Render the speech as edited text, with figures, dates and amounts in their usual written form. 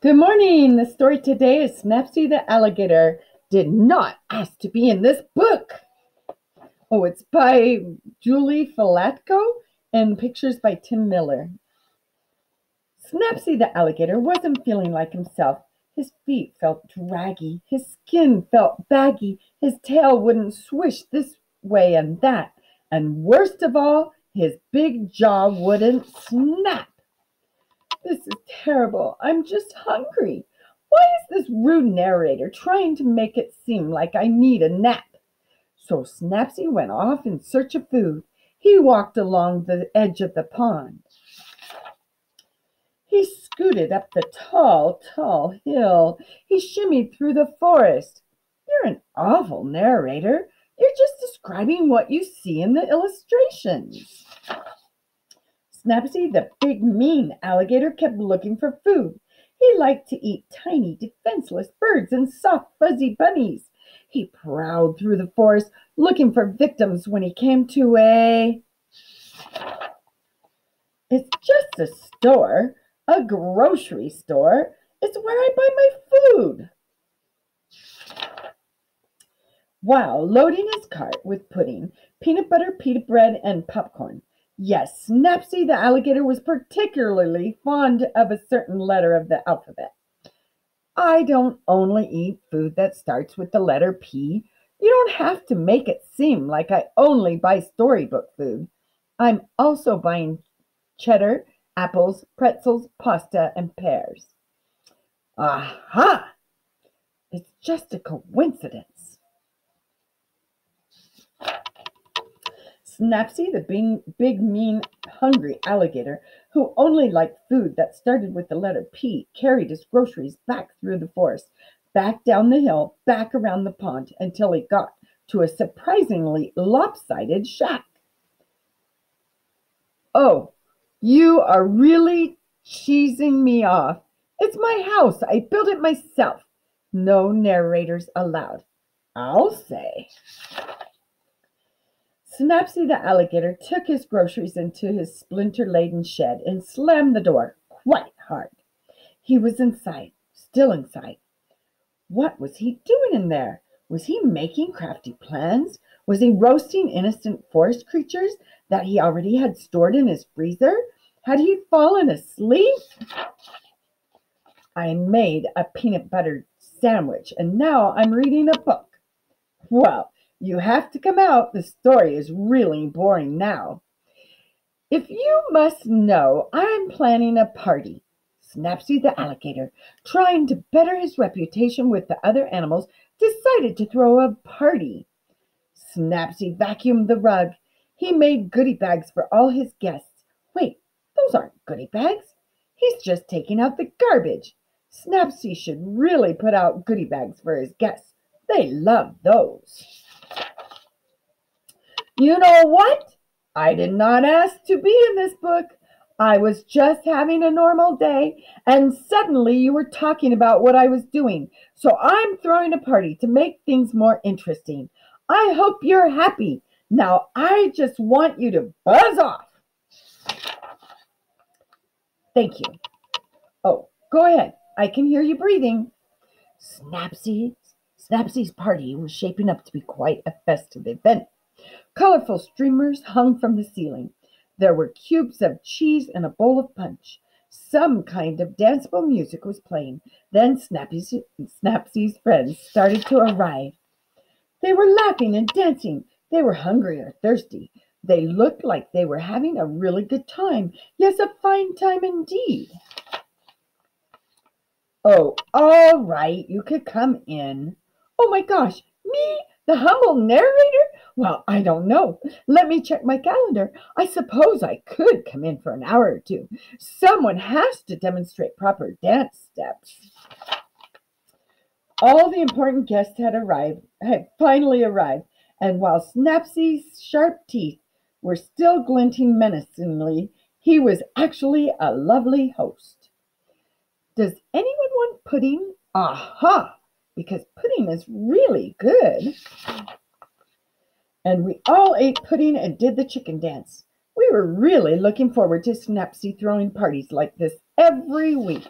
Good morning. The story today is Snapsy the Alligator Did Not Ask to Be in This Book. Oh, it's by Julie Falatko and pictures by Tim Miller. Snapsy the Alligator wasn't feeling like himself. His feet felt draggy. His skin felt baggy. His tail wouldn't swish this way and that. And worst of all, his big jaw wouldn't snap. This is terrible. I'm just hungry. Why is this rude narrator trying to make it seem like I need a nap? So Snapsy went off in search of food. He walked along the edge of the pond. He scooted up the tall hill. He shimmied through the forest. You're an awful narrator. You're just describing what you see in the illustrations. Snapsy, the big, mean alligator, kept looking for food. He liked to eat tiny, defenseless birds and soft, fuzzy bunnies. He prowled through the forest looking for victims when he came to It's just a store, a grocery store. It's where I buy my food. While loading his cart with pudding, peanut butter, pita bread, and popcorn. Yes, Snapsy the alligator was particularly fond of a certain letter of the alphabet. I don't only eat food that starts with the letter P. You don't have to make it seem like I only buy storybook food. I'm also buying cheddar, apples, pretzels, pasta, and pears. Aha! It's just a coincidence. Snapsy, the big, mean, hungry alligator, who only liked food that started with the letter P, carried his groceries back through the forest, back down the hill, back around the pond, until he got to a surprisingly lopsided shack. Oh, you are really cheesing me off. It's my house. I built it myself. No narrators allowed. I'll say. Snapsy the alligator took his groceries into his splinter-laden shed and slammed the door quite hard. He was inside, still inside. What was he doing in there? Was he making crafty plans? Was he roasting innocent forest creatures that he already had stored in his freezer? Had he fallen asleep? I made a peanut butter sandwich, and now I'm reading a book. Well, you have to come out. The story is really boring now. If you must know, I'm planning a party. Snapsy the alligator, trying to better his reputation with the other animals, decided to throw a party. Snapsy vacuumed the rug. He made goodie bags for all his guests. Wait, those aren't goodie bags. He's just taking out the garbage. Snapsy should really put out goodie bags for his guests. They love those. You know what? I did not ask to be in this book. I was just having a normal day, and suddenly you were talking about what I was doing. So I'm throwing a party to make things more interesting. I hope you're happy. Now I just want you to buzz off. Thank you. Oh, go ahead. I can hear you breathing. Snapsy's party was shaping up to be quite a festive event. Colorful streamers hung from the ceiling. There were cubes of cheese and a bowl of punch. Some kind of danceable music was playing. Then Snapsy's friends started to arrive. They were laughing and dancing. They were hungry or thirsty. They looked like they were having a really good time. Yes, a fine time indeed. Oh, all right, you could come in. Oh my gosh, me, the humble narrator? Well, I don't know. Let me check my calendar. I suppose I could come in for an hour or two. Someone has to demonstrate proper dance steps. All the important guests had finally arrived, and while Snapsy's sharp teeth were still glinting menacingly, he was actually a lovely host. Does anyone want pudding? Aha! Because pudding is really good. And we all ate pudding and did the chicken dance. We were really looking forward to Snapsy throwing parties like this every week.